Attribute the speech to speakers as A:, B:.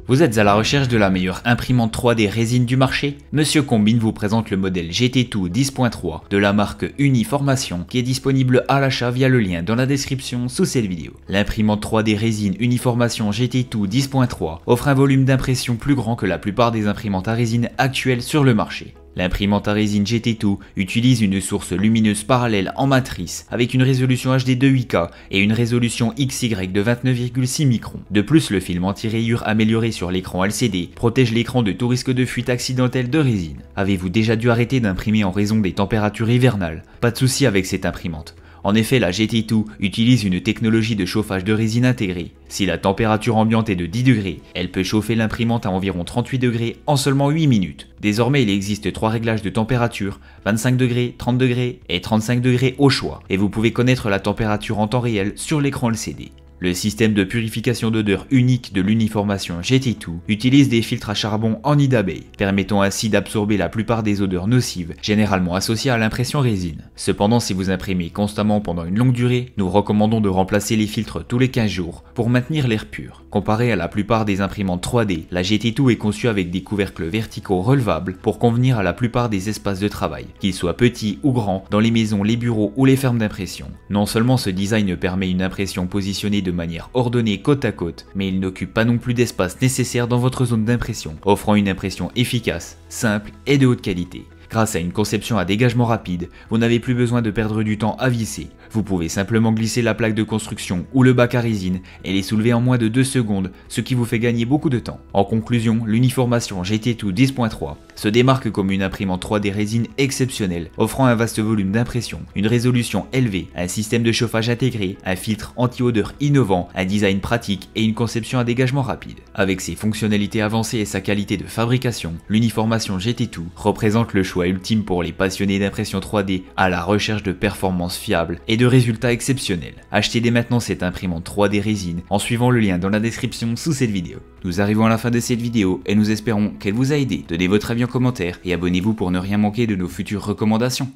A: Vous êtes à la recherche de la meilleure imprimante 3D résine du marché? Monsieur Combine vous présente le modèle GT2 10.3 de la marque Uniformation qui est disponible à l'achat via le lien dans la description sous cette vidéo. L'imprimante 3D résine Uniformation GT2 10.3 offre un volume d'impression plus grand que la plupart des imprimantes à résine actuelles sur le marché. L'imprimante à résine GT2 utilise une source lumineuse parallèle en matrice avec une résolution HD de 8K et une résolution XY de 29,6 microns. De plus, le film anti-rayures amélioré sur l'écran LCD protège l'écran de tout risque de fuite accidentelle de résine. Avez-vous déjà dû arrêter d'imprimer en raison des températures hivernales? Pas de souci avec cette imprimante. En effet, la GT2 utilise une technologie de chauffage de résine intégrée. Si la température ambiante est de 10 degrés, elle peut chauffer l'imprimante à environ 38 degrés en seulement 8 minutes. Désormais, il existe 3 réglages de température, 25 degrés, 30 degrés et 35 degrés au choix, et vous pouvez connaître la température en temps réel sur l'écran LCD. Le système de purification d'odeur unique de l'Uniformation GT2 utilise des filtres à charbon en nid d'abeille, permettant ainsi d'absorber la plupart des odeurs nocives, généralement associées à l'impression résine. Cependant, si vous imprimez constamment pendant une longue durée, nous recommandons de remplacer les filtres tous les 15 jours pour maintenir l'air pur. Comparé à la plupart des imprimantes 3D, la GT2 est conçue avec des couvercles verticaux relevables pour convenir à la plupart des espaces de travail, qu'ils soient petits ou grands, dans les maisons, les bureaux ou les fermes d'impression. Non seulement ce design permet une impression positionnée de manière ordonnée côte à côte, mais il n'occupe pas non plus d'espace nécessaire dans votre zone d'impression, offrant une impression efficace, simple et de haute qualité. Grâce à une conception à dégagement rapide, vous n'avez plus besoin de perdre du temps à visser. Vous pouvez simplement glisser la plaque de construction ou le bac à résine et les soulever en moins de 2 secondes, ce qui vous fait gagner beaucoup de temps. En conclusion, l'Uniformation GT2 10.3 se démarque comme une imprimante 3D résine exceptionnelle, offrant un vaste volume d'impression, une résolution élevée, un système de chauffage intégré, un filtre anti-odeur innovant, un design pratique et une conception à dégagement rapide. Avec ses fonctionnalités avancées et sa qualité de fabrication, l'Uniformation GT2 représente le choix ultime pour les passionnés d'impression 3D à la recherche de performances fiables et de résultats exceptionnels. Achetez dès maintenant cette imprimante 3D résine en suivant le lien dans la description sous cette vidéo. Nous arrivons à la fin de cette vidéo et nous espérons qu'elle vous a aidé. Donnez votre avis en commentaire et abonnez-vous pour ne rien manquer de nos futures recommandations.